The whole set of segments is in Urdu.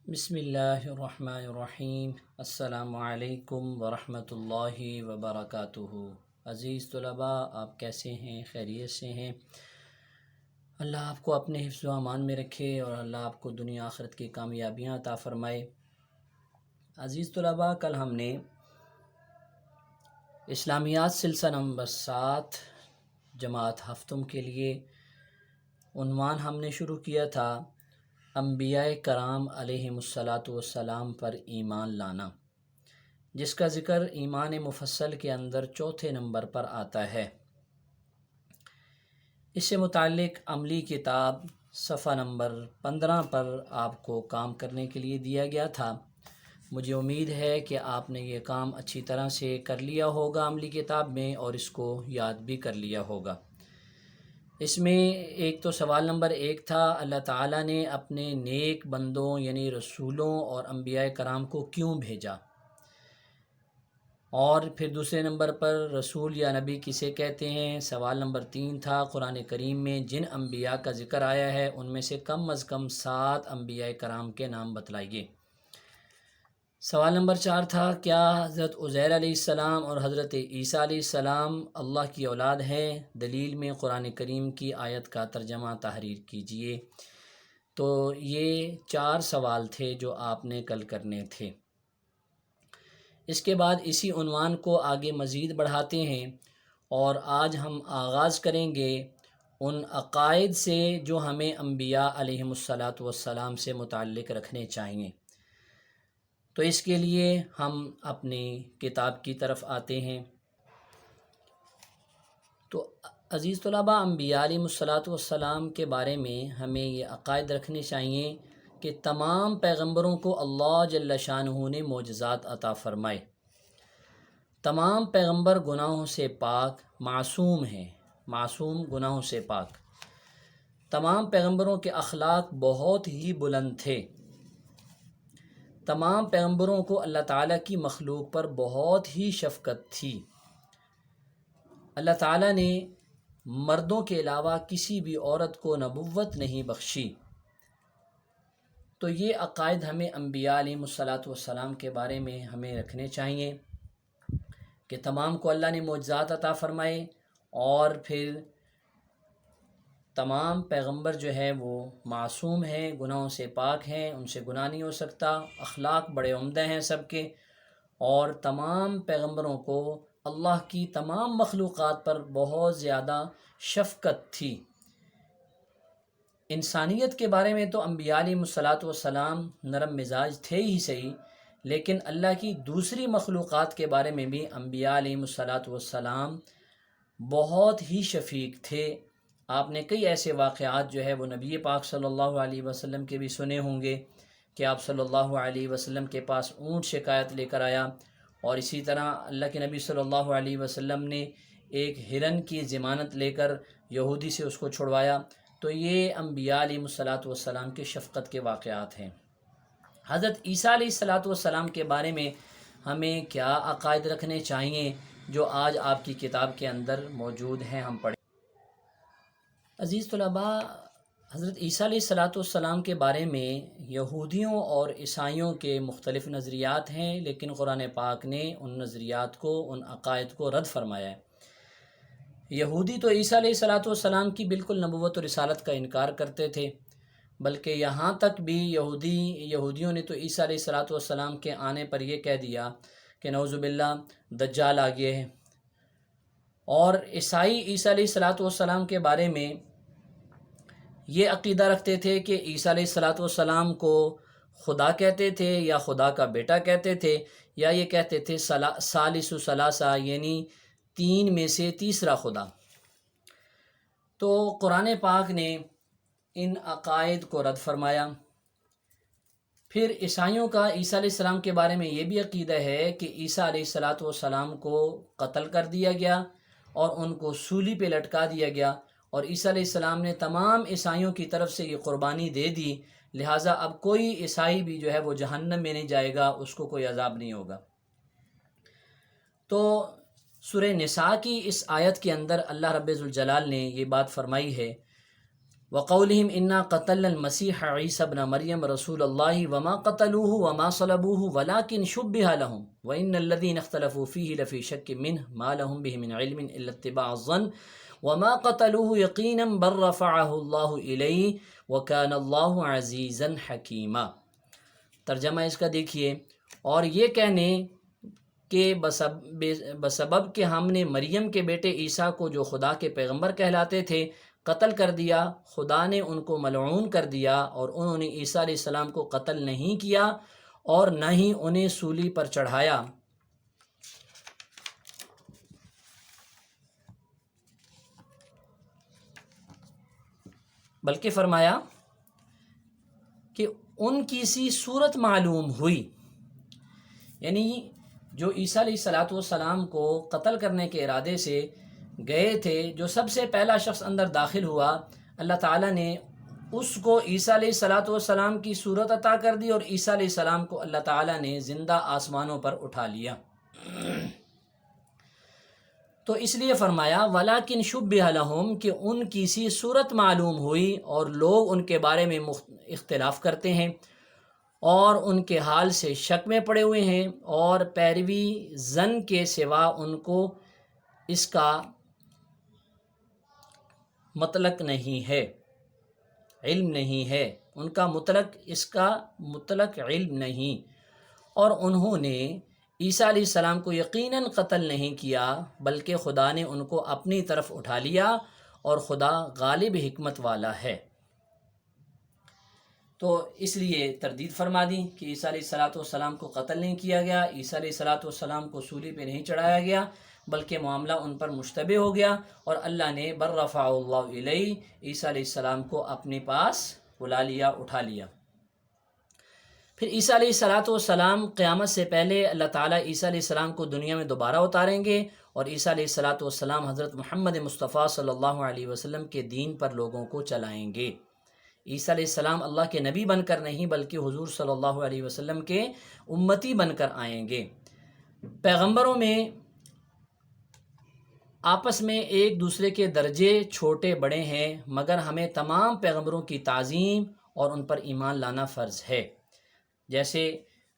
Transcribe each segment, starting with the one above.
بسم اللہ الرحمن الرحیم۔ السلام علیکم ورحمۃ اللہ وبرکاتہ۔ عزیز طلباء، آپ کیسے ہیں؟ خیریت سے ہیں؟ اللہ آپ کو اپنے حفظ و امان میں رکھے اور اللہ آپ کو دنیا آخرت کی کامیابیاں عطا فرمائے۔ عزیز طلباء، کل ہم نے اسلامیات سلسلہ نمبر 7 جماعت ہفتم کے لیے عنوان ہم نے شروع کیا تھا انبیاء کرام علیہم الصلاۃ والسلام پر ایمان لانا، جس کا ذکر ایمان مفصل کے اندر چوتھے نمبر پر آتا ہے۔ اس سے متعلق عملی کتاب صفحہ نمبر 15 پر آپ کو کام کرنے کے لیے دیا گیا تھا۔ مجھے امید ہے کہ آپ نے یہ کام اچھی طرح سے کر لیا ہوگا عملی کتاب میں، اور اس کو یاد بھی کر لیا ہوگا۔ اس میں ایک تو سوال نمبر 1 تھا، اللہ تعالیٰ نے اپنے نیک بندوں یعنی رسولوں اور انبیاء کرام کو کیوں بھیجا؟ اور پھر دوسرے نمبر پر رسول یا نبی کسے کہتے ہیں؟ سوال نمبر 3 تھا، قرآن کریم میں جن انبیاء کا ذکر آیا ہے ان میں سے کم از کم 7 انبیاء کرام کے نام بتلائیے۔ سوال نمبر 4 تھا، کیا حضرت عزیر علیہ السلام اور حضرت عیسیٰ علیہ السلام اللہ کی اولاد ہیں؟ دلیل میں قرآن کریم کی آیت کا ترجمہ تحریر کیجیے۔ تو یہ 4 سوال تھے جو آپ نے کل کرنے تھے۔ اس کے بعد اسی عنوان کو آگے مزید بڑھاتے ہیں، اور آج ہم آغاز کریں گے ان عقائد سے جو ہمیں انبیاء علیہم الصلاۃ والسلام سے متعلق رکھنے چاہیے۔ تو اس کے لیے ہم اپنی کتاب کی طرف آتے ہیں۔ تو عزیز طلباء، انبیاء علیہم الصلاۃ والسلام کے بارے میں ہمیں یہ عقائد رکھنے چاہیے کہ تمام پیغمبروں کو اللہ جل شانہ نے معجزات عطا فرمائے۔ تمام پیغمبر گناہوں سے پاک معصوم ہیں، معصوم گناہوں سے پاک۔ تمام پیغمبروں کے اخلاق بہت ہی بلند تھے۔ تمام پیغمبروں کو اللہ تعالیٰ کی مخلوق پر بہت ہی شفقت تھی۔ اللہ تعالیٰ نے مردوں کے علاوہ کسی بھی عورت کو نبوت نہیں بخشی۔ تو یہ عقائد ہمیں انبیاء علیہم الصلاۃ والسلام کے بارے میں ہمیں رکھنے چاہیے کہ تمام کو اللہ نے معجزات عطا فرمائے، اور پھر تمام پیغمبر جو ہے وہ معصوم ہیں، گناہوں سے پاک ہیں، ان سے گناہ نہیں ہو سکتا، اخلاق بڑے عمدہ ہیں سب کے، اور تمام پیغمبروں کو اللہ کی تمام مخلوقات پر بہت زیادہ شفقت تھی۔ انسانیت کے بارے میں تو انبیاء علیہم الصلاۃ والسلام نرم مزاج تھے ہی صحیح، لیکن اللہ کی دوسری مخلوقات کے بارے میں بھی انبیاء علیہم الصلاۃ والسلام بہت ہی شفیق تھے۔ آپ نے کئی ایسے واقعات جو ہے وہ نبی پاک صلی اللہ علیہ وسلم کے بھی سنے ہوں گے کہ آپ صلی اللہ علیہ وسلم کے پاس اونٹ شکایت لے کر آیا، اور اسی طرح اللہ کے نبی صلی اللہ علیہ وسلم نے ایک ہرن کی ضمانت لے کر یہودی سے اس کو چھڑوایا۔ تو یہ انبیاء علیہ الصلاۃ والسلام کے شفقت کے واقعات ہیں۔ حضرت عیسیٰ علیہ الصلاۃ والسلام کے بارے میں ہمیں کیا عقائد رکھنے چاہیے جو آج آپ کی کتاب کے اندر موجود ہیں، ہم پڑھیں۔ عزیز طلباء، حضرت عیسیٰ علیہ الصلاۃ والسلام کے بارے میں یہودیوں اور عیسائیوں کے مختلف نظریات ہیں، لیکن قرآن پاک نے ان نظریات کو، ان عقائد کو رد فرمایا ہے۔ یہودی تو عیسیٰ علیہ الصلاۃ والسلام کی بالکل نبوت و رسالت کا انکار کرتے تھے، بلکہ یہاں تک بھی یہودیوں نے تو عیسیٰ علیہ الصلاۃ والسلام کے آنے پر یہ کہہ دیا کہ نعوذ باللہ دجال آ گئے ہیں۔ اور عیسائی عیسیٰ علیہ الصلاۃ والسلام کے بارے میں یہ عقیدہ رکھتے تھے کہ عیسیٰ علیہ الصلاۃ والسلام کو خدا کہتے تھے، یا خدا کا بیٹا کہتے تھے، یا یہ کہتے تھے ثالث ثلاثہ، یعنی 3 میں سے تیسرا خدا۔ تو قرآن پاک نے ان عقائد کو رد فرمایا۔ پھر عیسائیوں کا عیسیٰ علیہ السلام کے بارے میں یہ بھی عقیدہ ہے کہ عیسیٰ علیہ الصلاۃ والسلام کو قتل کر دیا گیا اور ان کو سولی پہ لٹکا دیا گیا، اور عیسیٰ علیہ السلام نے تمام عیسائیوں کی طرف سے یہ قربانی دے دی، لہٰذا اب کوئی عیسائی بھی جو ہے وہ جہنم میں نہیں جائے گا، اس کو کوئی عذاب نہیں ہوگا۔ تو سورہ نساء کی اس آیت کے اندر اللہ رب ذوالجلال نے یہ بات فرمائی ہے وقولہم انا قتلنا المسیح عیسی ابن مریم رسول اللہ وما قتلوہ وما صلبوہ ولکن شبہ لہم وان الذین اختلفوا فیہ لفی شک منہ ما لہم بہ من علم الا اتباع الظن وما قتلوہ یقینا بل رفعہ اللہ الیہ وکان اللہ عزیزا حکیما۔ ترجمہ اس کا دیکھیے، اور یہ کہنے کہ بسبب کہ ہم نے مریم کے بیٹے عیسیٰ کو جو خدا کے پیغمبر کہلاتے تھے قتل کر دیا، خدا نے ان کو ملعون کر دیا، اور انہوں نے عیسیٰ علیہ السلام کو قتل نہیں کیا اور نہ ہی انہیں سولی پر چڑھایا، بلکہ فرمایا کہ ان کی سی صورت معلوم ہوئی، یعنی جو عیسیٰ علیہ السلام کو قتل کرنے کے ارادے سے گئے تھے، جو سب سے پہلا شخص اندر داخل ہوا، اللہ تعالیٰ نے اس کو عیسیٰ علیہ السلام کی صورت عطا کر دی، اور عیسیٰ علیہ السلام کو اللہ تعالیٰ نے زندہ آسمانوں پر اٹھا لیا۔ تو اس لیے فرمایا وَلَكِنْ شُبِّهَ لَهُمْ کہ ان کی سی صورت معلوم ہوئی، اور لوگ ان کے بارے میں اختلاف کرتے ہیں اور ان کے حال سے شک میں پڑے ہوئے ہیں، اور پیروی زن کے سوا ان کو اس کا مطلق نہیں ہے، علم نہیں ہے، ان کا مطلق اس کا مطلق علم نہیں، اور انہوں نے عیسیٰ علیہ السلام کو یقیناً قتل نہیں کیا، بلکہ خدا نے ان کو اپنی طرف اٹھا لیا، اور خدا غالب حکمت والا ہے۔ تو اس لیے تردید فرما دی کہ عیسیٰ علیہ السلام کو قتل نہیں کیا گیا، عیسیٰ علیہ السلام کو سولی پہ نہیں چڑھایا گیا، بلکہ معاملہ ان پر مشتبہ ہو گیا، اور اللہ نے بر رفع اللہ علیہ عیسیٰ علیہ السلام کو اپنے پاس بلا لیا، اٹھا لیا۔ پھر عیسیٰ علیہ السلام قیامت سے پہلے اللہ تعالیٰ عیسیٰ علیہ السلام کو دنیا میں دوبارہ اتاریں گے، اور عیسیٰ علیہ السلام حضرت محمد مصطفیٰ صلی اللہ علیہ وسلم کے دین پر لوگوں کو چلائیں گے۔ عیسیٰ علیہ السلام اللہ کے نبی بن کر نہیں، بلکہ حضور صلی اللہ علیہ وسلم کے امتی بن کر آئیں گے۔ پیغمبروں میں آپس میں ایک دوسرے کے درجے چھوٹے بڑے ہیں، مگر ہمیں تمام پیغمبروں کی تعظیم اور ان پر ایمان لانا فرض ہے۔ جیسے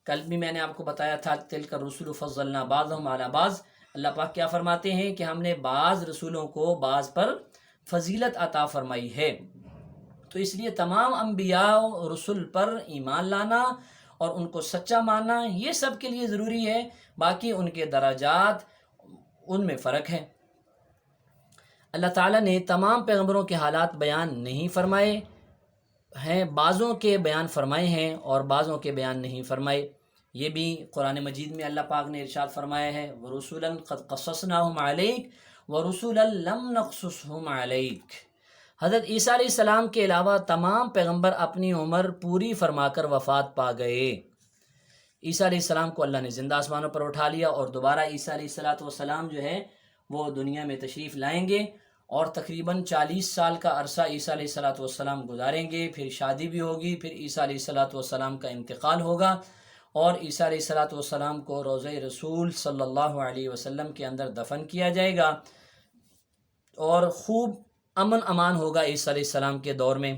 کل بھی میں نے آپ کو بتایا تھا تلک الرسل فضلنا بعضهم علی بعض، اللہ پاک کیا فرماتے ہیں کہ ہم نے بعض رسولوں کو بعض پر فضیلت عطا فرمائی ہے۔ تو اس لیے تمام انبیاء و رسول پر ایمان لانا اور ان کو سچا ماننا یہ سب کے لیے ضروری ہے، باقی ان کے درجات ان میں فرق ہے۔ اللہ تعالیٰ نے تمام پیغمبروں کے حالات بیان نہیں فرمائے ہیں، بعضوں کے بیان فرمائے ہیں اور بعضوں کے بیان نہیں فرمائے۔ یہ بھی قرآن مجید میں اللہ پاک نے ارشاد فرمایا ہے وَرُسُلًا قَدْ قَصَّصْنَاهُمْ عَلَيْكَ وَرُسُلًا لَمْ نَقْصُصْهُمْ عَلَيْكَ۔ حضرت عیسیٰ علیہ السلام کے علاوہ تمام پیغمبر اپنی عمر پوری فرما کر وفات پا گئے۔ عیسیٰ علیہ السلام کو اللہ نے زندہ آسمانوں پر اٹھا لیا، اور دوبارہ عیسیٰ علیہ السلام جو ہے وہ دنیا میں تشریف لائیں گے، اور تقریباً 40 سال کا عرصہ عیسیٰ علیہ السلام گزاریں گے، پھر شادی بھی ہوگی، پھر عیسیٰ علیہ السلام کا انتقال ہوگا، اور عیسیٰ علیہ السلام کو روضہ رسول صلی اللہ علیہ وسلم کے اندر دفن کیا جائے گا، اور خوب امن امان ہوگا عیسیٰ علیہ السلام کے دور میں۔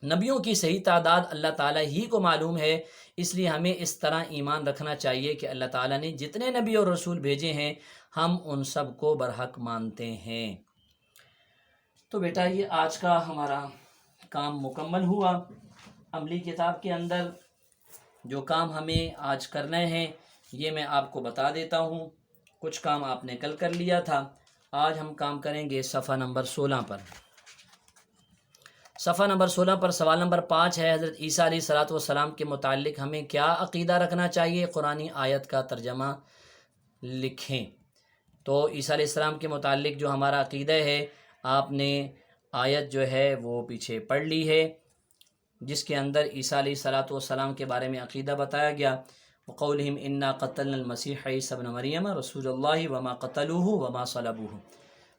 نبیوں کی صحیح تعداد اللہ تعالیٰ ہی کو معلوم ہے، اس لیے ہمیں اس طرح ایمان رکھنا چاہیے کہ اللہ تعالیٰ نے جتنے نبی اور رسول بھیجے ہیں ہم ان سب کو برحق مانتے ہیں۔ تو بیٹا یہ آج کا ہمارا کام مکمل ہوا۔ عملی کتاب کے اندر جو کام ہمیں آج کرنا ہے یہ میں آپ کو بتا دیتا ہوں۔ کچھ کام آپ نے کل کر لیا تھا، آج ہم کام کریں گے صفحہ نمبر 16 پر۔ صفحہ نمبر 16 پر سوال نمبر 5 ہے، حضرت عیسیٰ علیہ السلام کے متعلق ہمیں کیا عقیدہ رکھنا چاہیے؟ قرآنی آیت کا ترجمہ لکھیں۔ تو عیسیٰ علیہ السلام کے متعلق جو ہمارا عقیدہ ہے، آپ نے آیت جو ہے وہ پیچھے پڑھ لی ہے، جس کے اندر عیسیٰ علیہ السلام کے بارے میں عقیدہ بتایا گیا۔ وقولہم انا قتلنا المسیح عیسی ابن مریم رسول اللہ وما قتلوہ وما صلبوہ۔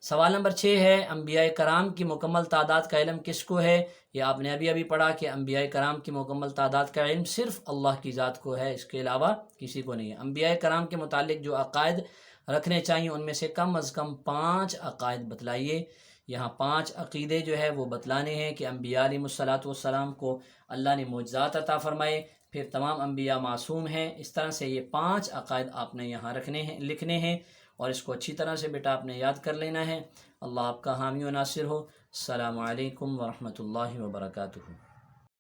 سوال نمبر 6 ہے، انبیاء کرام کی مکمل تعداد کا علم کس کو ہے؟ یہ آپ نے ابھی پڑھا کہ انبیاء کرام کی مکمل تعداد کا علم صرف اللہ کی ذات کو ہے، اس کے علاوہ کسی کو نہیں ہے۔ انبیاء کرام کے متعلق جو عقائد رکھنے چاہیے ان میں سے کم از کم 5 عقائد بتلائیے۔ یہاں 5 عقیدے جو ہے وہ بتلانے ہیں کہ انبیاء علیہ الصلاۃ والسلام کو اللہ نے معجزات عطا فرمائے، پھر تمام انبیاء معصوم ہیں۔ اس طرح سے یہ 5 عقائد آپ نے یہاں لکھنے ہیں، اور اس کو اچھی طرح سے بیٹا آپ نے یاد کر لینا ہے۔ اللہ آپ کا حامی و ناصر ہو۔ السلام علیکم ورحمۃ اللہ وبرکاتہ۔